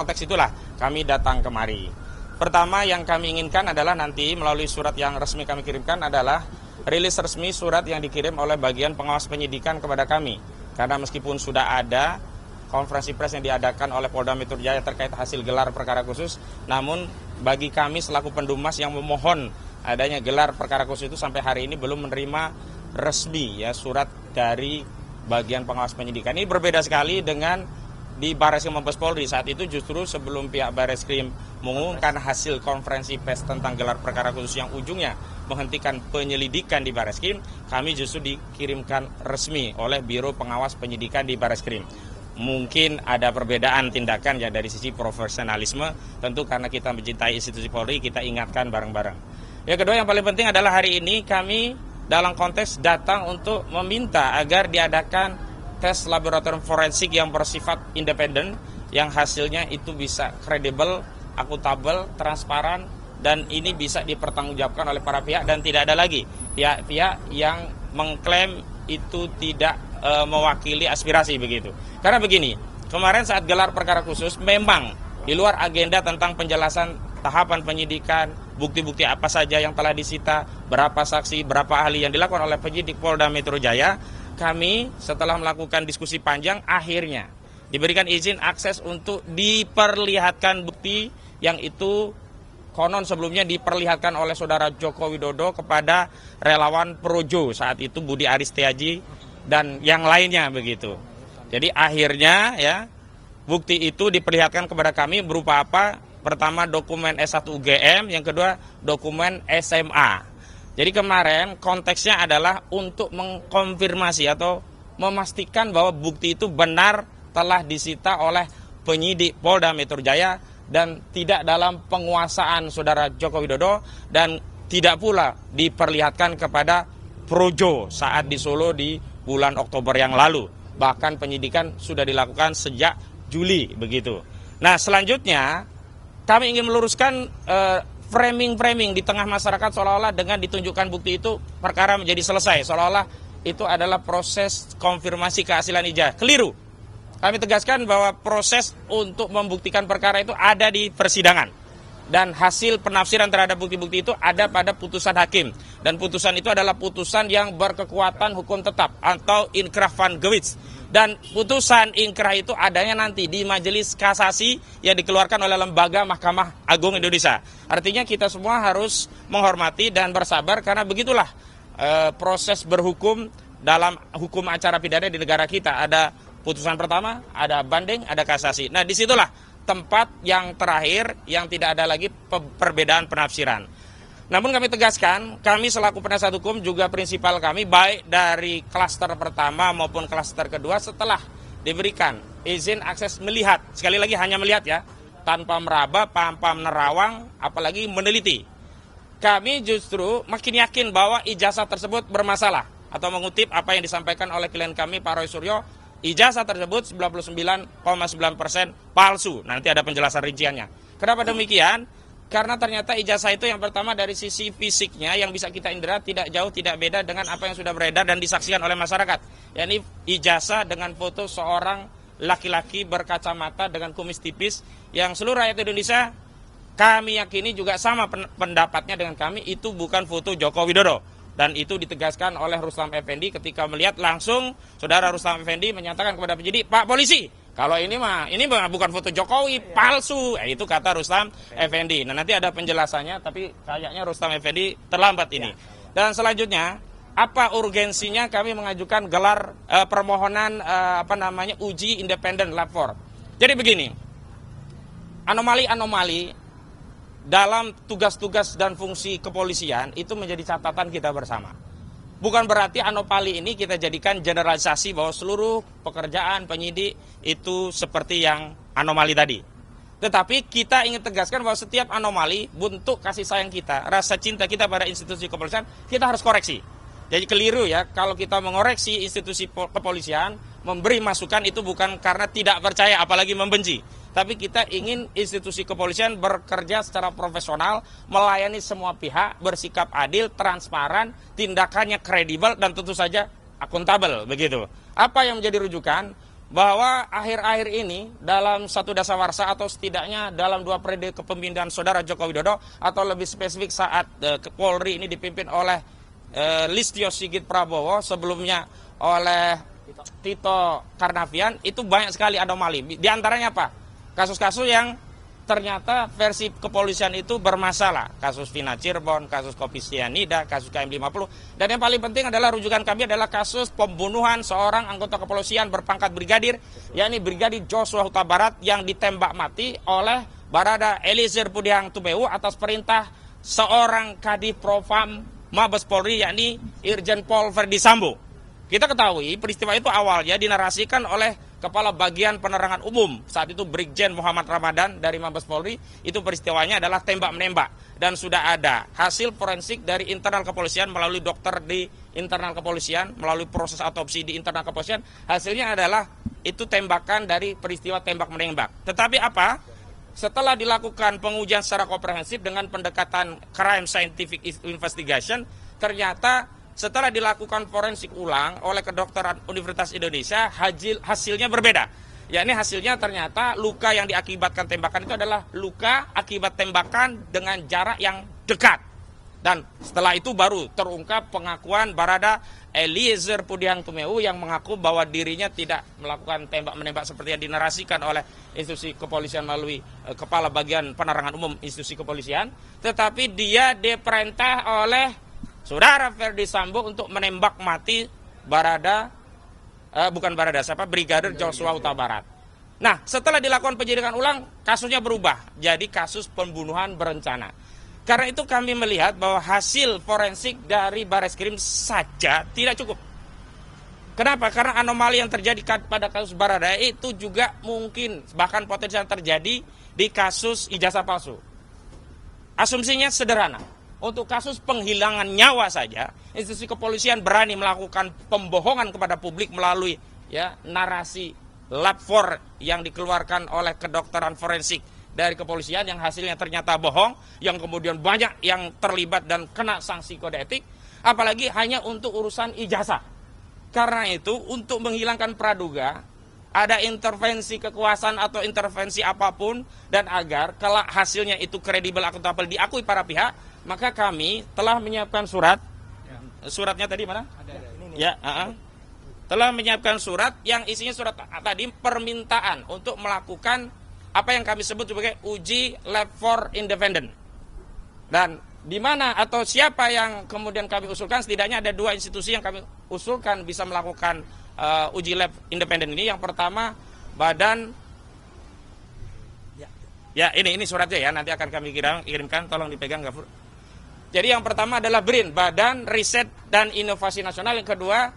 Konteks itulah kami datang kemari. Pertama yang kami inginkan adalah nanti melalui surat yang resmi kami kirimkan adalah rilis resmi surat yang dikirim oleh bagian pengawas penyidikan kepada kami. Karena meskipun sudah ada konferensi pers yang diadakan oleh Polda Metro Jaya terkait hasil gelar perkara khusus, namun bagi kami selaku pendumas yang memohon adanya gelar perkara khusus itu sampai hari ini belum menerima resmi ya surat dari bagian pengawas penyidikan. Ini berbeda sekali dengan di Barreskrim Mabes Polri. Saat itu justru sebelum pihak Barreskrim mengumumkan hasil konferensi pers tentang gelar perkara khusus yang ujungnya menghentikan penyelidikan di Barreskrim, kami justru dikirimkan resmi oleh Biro Pengawas Penyidikan di Barreskrim. Mungkin ada perbedaan tindakan ya dari sisi profesionalisme, tentu karena kita mencintai institusi Polri, kita ingatkan bareng-bareng. Yang kedua yang paling penting adalah hari ini kami dalam konteks datang untuk meminta agar diadakan tes laboratorium forensik yang bersifat independen, yang hasilnya itu bisa kredibel, akuntabel, transparan, dan ini bisa dipertanggungjawabkan oleh para pihak dan tidak ada lagi pihak-pihak yang mengklaim itu tidak mewakili aspirasi begitu. Karena begini, kemarin saat gelar perkara khusus memang di luar agenda tentang penjelasan tahapan penyidikan, bukti-bukti apa saja yang telah disita, berapa saksi, berapa ahli yang dilakukan oleh penyidik Polda Metro Jaya. Kami setelah melakukan diskusi panjang akhirnya diberikan izin akses untuk diperlihatkan bukti yang itu konon sebelumnya diperlihatkan oleh saudara Joko Widodo kepada relawan Projo saat itu Budi Aris Setiaji dan yang lainnya begitu. Jadi akhirnya ya bukti itu diperlihatkan kepada kami berupa apa? Pertama dokumen S1 UGM, yang kedua dokumen SMA. Jadi kemarin konteksnya adalah untuk mengkonfirmasi atau memastikan bahwa bukti itu benar telah disita oleh penyidik Polda Metro Jaya dan tidak dalam penguasaan saudara Joko Widodo dan tidak pula diperlihatkan kepada Projo saat di Solo di bulan Oktober yang lalu. Bahkan penyidikan sudah dilakukan sejak Juli begitu. Nah selanjutnya kami ingin meluruskan framing di tengah masyarakat seolah-olah dengan ditunjukkan bukti itu perkara menjadi selesai, seolah-olah itu adalah proses konfirmasi kehasilan ijazah. Keliru. Kami tegaskan bahwa proses untuk membuktikan perkara itu ada di persidangan dan hasil penafsiran terhadap bukti-bukti itu ada pada putusan hakim dan putusan itu adalah putusan yang berkekuatan hukum tetap atau inkrah van gewis. Dan putusan inkrah itu adanya nanti di majelis kasasi yang dikeluarkan oleh lembaga Mahkamah Agung Indonesia. Artinya kita semua harus menghormati dan bersabar karena begitulah proses berhukum dalam hukum acara pidana di negara kita. Ada putusan pertama, ada banding, ada kasasi. Nah disitulah tempat yang terakhir yang tidak ada lagi perbedaan penafsiran. Namun kami tegaskan, kami selaku penasihat hukum juga prinsipal kami baik dari klaster pertama maupun klaster kedua setelah diberikan izin akses melihat, sekali lagi hanya melihat ya, tanpa meraba, tanpa menerawang, apalagi meneliti. Kami justru makin yakin bahwa ijazah tersebut bermasalah atau mengutip apa yang disampaikan oleh klien kami Pak Roy Suryo, ijazah tersebut 99,9% palsu. Nanti ada penjelasan rinciannya. Kenapa demikian? Karena ternyata ijazah itu yang pertama dari sisi fisiknya yang bisa kita indera tidak jauh tidak beda dengan apa yang sudah beredar dan disaksikan oleh masyarakat. Yakni ijazah dengan foto seorang laki-laki berkacamata dengan kumis tipis yang seluruh rakyat Indonesia kami yakini juga sama pendapatnya dengan kami, itu bukan foto Joko Widodo. Dan itu ditegaskan oleh Rustam Effendi ketika melihat langsung saudara Rustam Effendi menyatakan kepada penyidik, Pak Polisi, kalau ini bukan foto Jokowi, palsu. Itu kata Rustam Effendi. Nah nanti ada penjelasannya, tapi kayaknya Rustam Effendi terlambat ini. Dan selanjutnya, apa urgensinya kami mengajukan gelar permohonan uji independen lapor. Jadi begini, anomali-anomali dalam tugas-tugas dan fungsi kepolisian itu menjadi catatan kita bersama. Bukan berarti anomali ini kita jadikan generalisasi bahwa seluruh pekerjaan penyidik itu seperti yang anomali tadi. Tetapi kita ingin tegaskan bahwa setiap anomali, bentuk kasih sayang kita, rasa cinta kita pada institusi kepolisian, kita harus koreksi. Jadi keliru ya, kalau kita mengoreksi institusi kepolisian, memberi masukan itu bukan karena tidak percaya, apalagi membenci. Tapi kita ingin institusi kepolisian bekerja secara profesional, melayani semua pihak, bersikap adil, transparan, tindakannya kredibel, dan tentu saja akuntabel, begitu. Apa yang menjadi rujukan? bahwa akhir-akhir ini dalam satu dasawarsa atau setidaknya dalam 2 periode kepemimpinan Saudara Joko Widodo atau lebih spesifik saat Polri ini dipimpin oleh Listio Sigit Prabowo, sebelumnya oleh Tito Karnavian, itu banyak sekali anomali. Di antaranya apa? Kasus-kasus yang ternyata versi kepolisian itu bermasalah. Kasus Vina Cirebon, kasus Kopi Cyanida, kasus KM50. Dan yang paling penting adalah rujukan kami adalah kasus pembunuhan seorang anggota kepolisian berpangkat brigadir, yakni Brigadir Joshua Huta Barat yang ditembak mati oleh Barada Eliezer Budiang Tumeu atas perintah seorang Kadif Propam Mabes Polri, yakni Irjen Pol Verdi Sambo. Kita ketahui peristiwa itu awalnya dinarasikan oleh Kepala Bagian Penerangan Umum, saat itu Brigjen Muhammad Ramadan dari Mabes Polri. Itu peristiwanya adalah tembak-menembak. Dan sudah ada hasil forensik dari internal kepolisian melalui dokter di internal kepolisian, melalui proses autopsi di internal kepolisian. Hasilnya adalah itu tembakan dari peristiwa tembak-menembak. Tetapi apa? Setelah dilakukan pengujian secara komprehensif dengan pendekatan crime scientific investigation, ternyata setelah dilakukan forensik ulang oleh kedokteran Universitas Indonesia, hasilnya berbeda. Yakni hasilnya ternyata luka yang diakibatkan tembakan itu adalah luka akibat tembakan dengan jarak yang dekat. Dan setelah itu baru terungkap pengakuan Barada Eliezer Budiang Tumeu yang mengaku bahwa dirinya tidak melakukan tembak-menembak seperti yang dinarasikan oleh institusi kepolisian melalui Kepala Bagian Penerangan Umum institusi kepolisian, tetapi dia diperintah oleh Saudara Verdi Sambo untuk menembak mati Brigadir Joshua Huta Barat. Nah, setelah dilakukan penyidikan ulang, kasusnya berubah jadi kasus pembunuhan berencana. Karena itu kami melihat bahwa hasil forensik dari Bareskrim saja tidak cukup. Kenapa? Karena anomali yang terjadi pada kasus Baradae itu juga mungkin bahkan potensial terjadi di kasus ijazah palsu. Asumsinya sederhana. Untuk kasus penghilangan nyawa saja, institusi kepolisian berani melakukan pembohongan kepada publik melalui narasi lab 4 yang dikeluarkan oleh kedokteran forensik dari kepolisian yang hasilnya ternyata bohong, yang kemudian banyak yang terlibat dan kena sanksi kode etik, apalagi hanya untuk urusan ijazah. Karena itu untuk menghilangkan praduga, ada intervensi kekuasaan atau intervensi apapun, dan agar kalau hasilnya itu kredibel, akuntabel, diakui para pihak, maka kami telah menyiapkan surat. Suratnya tadi mana? Telah menyiapkan surat yang isinya surat tadi permintaan untuk melakukan apa yang kami sebut sebagai uji lab 4 independent. Dan di mana atau siapa yang kemudian kami usulkan, setidaknya ada 2 institusi yang kami usulkan bisa melakukan uji lab independen ini. Yang pertama Badan ini suratnya ya, nanti akan kami kirimkan, tolong dipegang Gafur. Jadi yang pertama adalah BRIN, Badan Riset dan Inovasi Nasional. Yang kedua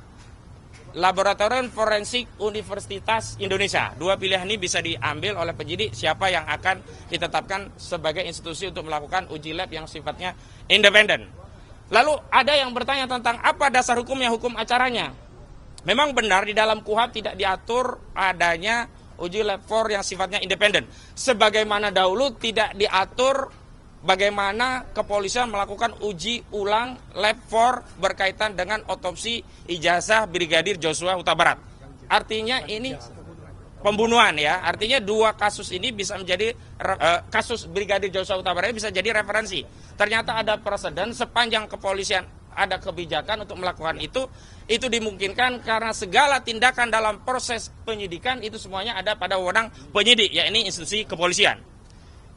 Laboratorium Forensik Universitas Indonesia. 2 pilihan ini bisa diambil oleh penyidik siapa yang akan ditetapkan sebagai institusi untuk melakukan uji lab yang sifatnya independen. Lalu ada yang bertanya tentang apa dasar hukumnya, hukum acaranya. Memang benar di dalam KUHP tidak diatur adanya uji lab 4 yang sifatnya independen. Sebagaimana dahulu tidak diatur bagaimana kepolisian melakukan uji ulang lab 4 berkaitan dengan otopsi ijazah Brigadir Joshua Huta Barat. Artinya ini pembunuhan ya. Artinya 2 kasus ini bisa menjadi kasus Brigadir Joshua Huta Barat bisa jadi referensi. Ternyata ada preseden sepanjang kepolisian ada kebijakan untuk melakukan itu dimungkinkan karena segala tindakan dalam proses penyidikan itu semuanya ada pada wewenang penyidik, yakni institusi kepolisian.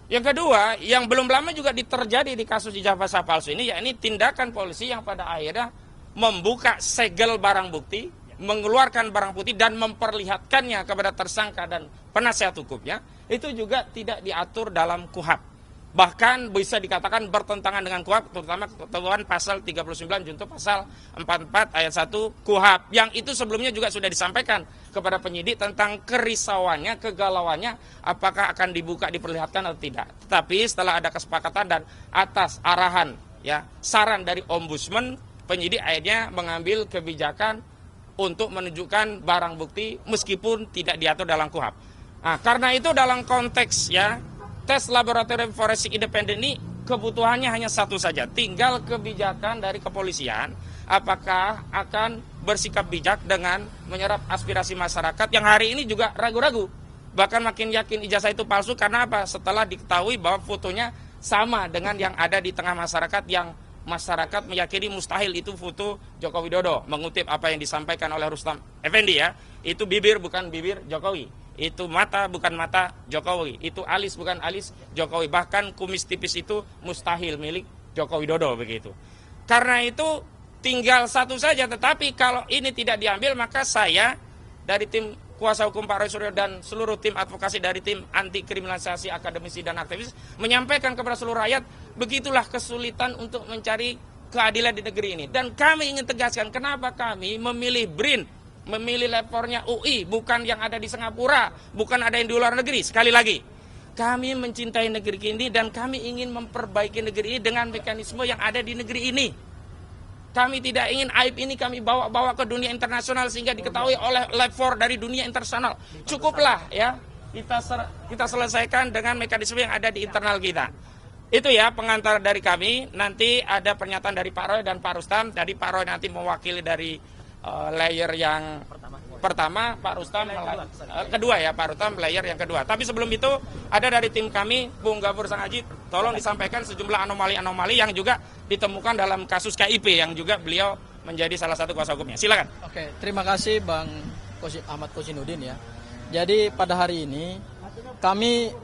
Yang kedua, yang belum lama juga terjadi di kasus ijazah palsu ini, yakni tindakan polisi yang pada akhirnya membuka segel barang bukti, mengeluarkan barang bukti dan memperlihatkannya kepada tersangka dan penasihat hukumnya, itu juga tidak diatur dalam KUHP. Bahkan bisa dikatakan bertentangan dengan KUHP, terutama ketentuan pasal 39 junto pasal 44 ayat 1 KUHP, yang itu sebelumnya juga sudah disampaikan kepada penyidik tentang kerisauannya, kegalauannya, apakah akan dibuka, diperlihatkan atau tidak. Tetapi setelah ada kesepakatan dan atas arahan saran dari Ombudsman, penyidik akhirnya mengambil kebijakan untuk menunjukkan barang bukti meskipun tidak diatur dalam KUHP. Nah, karena itu dalam konteks tes laboratorium forensik independen ini kebutuhannya hanya satu saja, tinggal kebijakan dari kepolisian apakah akan bersikap bijak dengan menyerap aspirasi masyarakat yang hari ini juga ragu-ragu. Bahkan makin yakin ijazah itu palsu karena apa? Setelah diketahui bahwa fotonya sama dengan yang ada di tengah masyarakat, yang masyarakat meyakini mustahil itu foto Joko Widodo. Mengutip apa yang disampaikan oleh Rustam Effendi ya, itu bibir bukan bibir Jokowi, itu mata bukan mata Jokowi, itu alis bukan alis Jokowi, bahkan kumis tipis itu mustahil milik Joko Widodo begitu. Karena itu tinggal satu saja, tetapi kalau ini tidak diambil maka saya dari tim kuasa hukum Pak Roy Suryo dan seluruh tim advokasi dari tim anti kriminalisasi akademisi dan aktivis menyampaikan kepada seluruh rakyat, begitulah kesulitan untuk mencari keadilan di negeri ini. Dan kami ingin tegaskan kenapa kami memilih BRIN, memilih lepornya UI, bukan yang ada di Singapura, bukan ada yang di luar negeri. Sekali lagi, kami mencintai negeri ini dan kami ingin memperbaiki negeri ini dengan mekanisme yang ada di negeri ini. Kami tidak ingin aib ini kami bawa-bawa ke dunia internasional sehingga diketahui oleh lapor dari dunia internasional. Cukuplah ya, kita selesaikan dengan mekanisme yang ada di internal kita. Itu ya pengantar dari kami. Nanti ada pernyataan dari Pak Roy dan Pak Rustam. Dari Pak Roy nanti mewakili dari layer yang pertama, Pak Rustam kedua ya, Pak Rustam layer yang kedua. Tapi sebelum itu ada dari tim kami, Bung Gafur Sangaji, tolong disampaikan sejumlah anomali-anomali yang juga ditemukan dalam kasus KIP yang juga beliau menjadi salah satu kuasa hukumnya. Silakan. Oke, terima kasih Bang Ahmad Kosinudin ya. Jadi pada hari ini kami